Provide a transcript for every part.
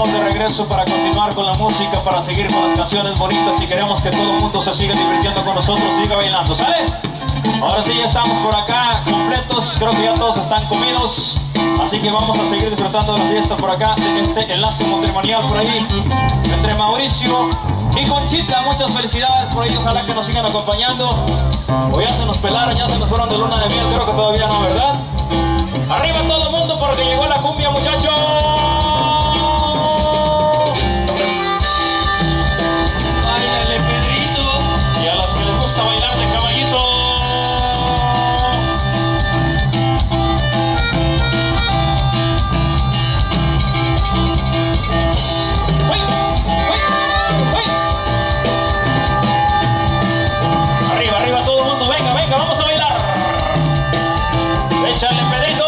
estamos de regreso para continuar con la música, para seguir con las canciones bonitas y queremos que todo el mundo se siga divirtiendo con nosotros y siga bailando, ¿sale? Ahora sí, ya estamos por acá completos, creo que ya todos están comidos, así que vamos a seguir disfrutando de la fiesta por acá, en este enlace matrimonial por ahí, entre Mauricio y Conchita. Muchas felicidades por ahí, ojalá que nos sigan acompañando. O ya se nos pelaron, ya se nos fueron de luna de miel, creo que todavía no, ¿verdad? Arriba todo el mundo porque llegó la cumbia, muchachos. Báilale, Pedrito. Y a las que les gusta bailar de caballito. ¡Uy! ¡Uy! ¡Uy! Arriba, arriba todo el mundo, venga, venga, vamos a bailar. Échale, Pedrito.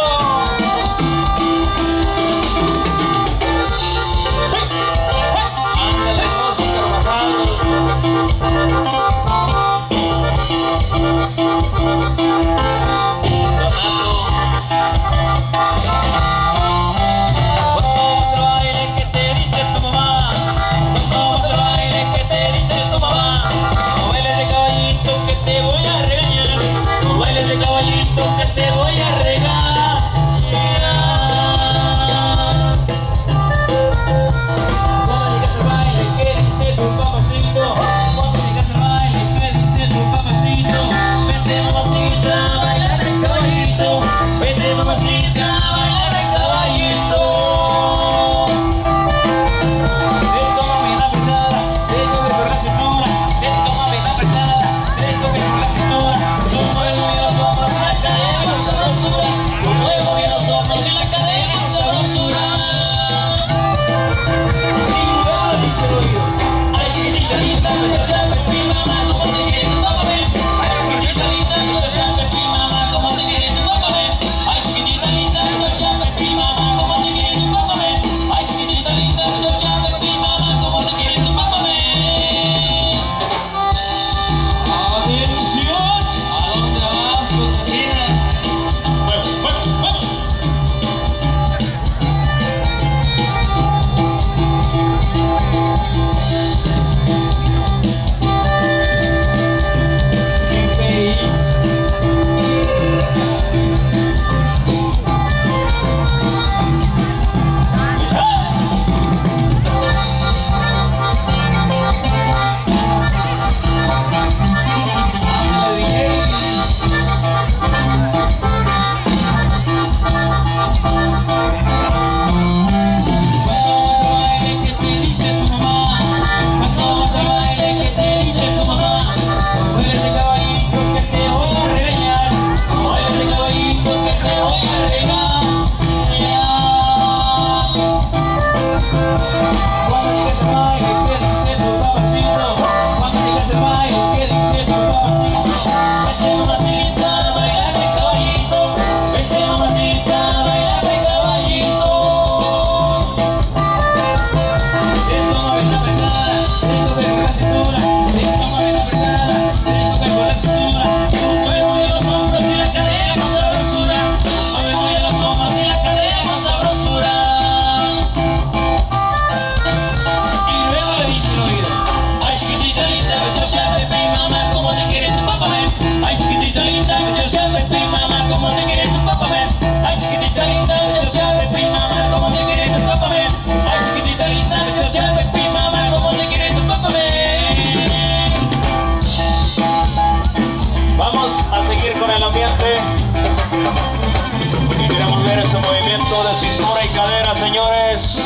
Señores,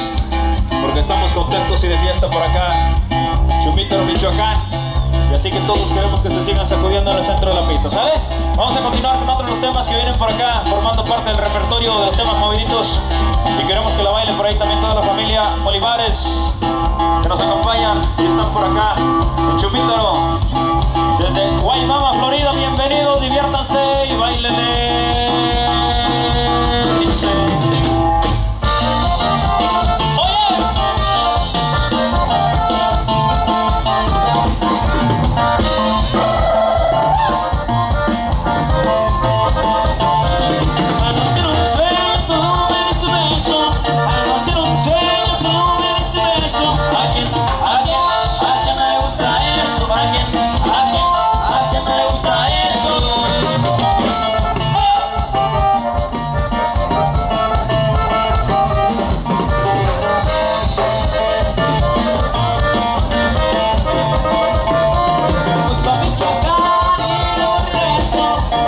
porque estamos contentos y de fiesta por acá, Chumítaro, Michoacán, y así que todos queremos que se sigan sacudiendo en el centro de la pista, ¿sale? Vamos a continuar con otros de los temas que vienen por acá, formando parte del repertorio de los temas moviditos, y queremos que la bailen por ahí también toda la familia Olivares, que nos acompañan y están por acá en Chumítaro, desde Guaymama, Florida. Bienvenidos, diviértanse y bailenle. Dice. Anoche en un sueño tuve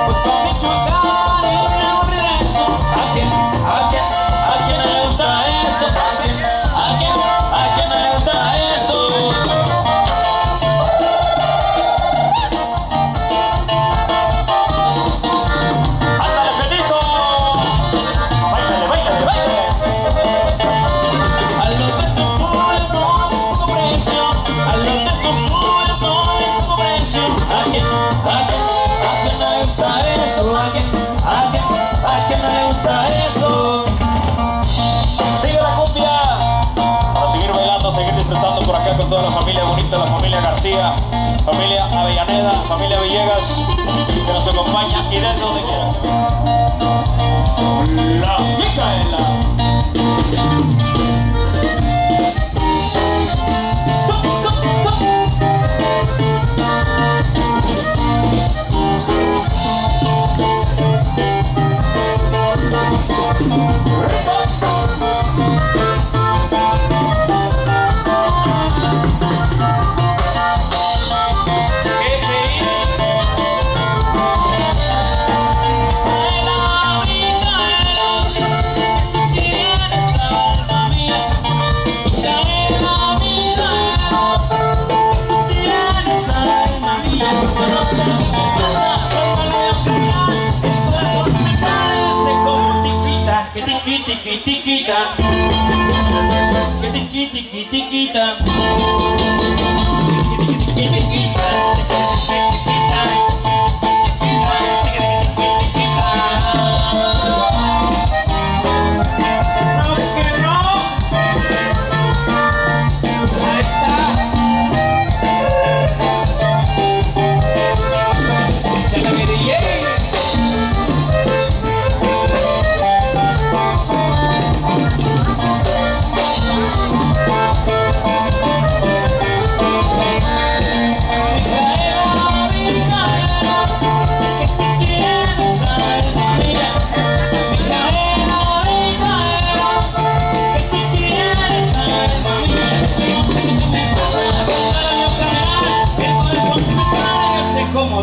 Pues con mi chucar y un regreso. ¿A quién no le gusta eso? ¿A quién no le gusta eso? ¡Ándale, Federico! ¡Báilale, báilale, báilale! A los besos tuyos no les pongo precio. A los besos tuyos no les pongo precio. ¿A quién no le gusta eso? ¿A quién no le gusta eso? Sigue la cumbia. Para seguir bailando, seguir disfrutando por acá con toda la familia bonita, la familia García, familia Avellaneda, familia Villegas, que nos acompaña y desde donde quiera. La Micaela.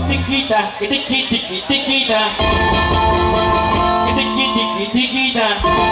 Tiquita, que tiquita, tiquita,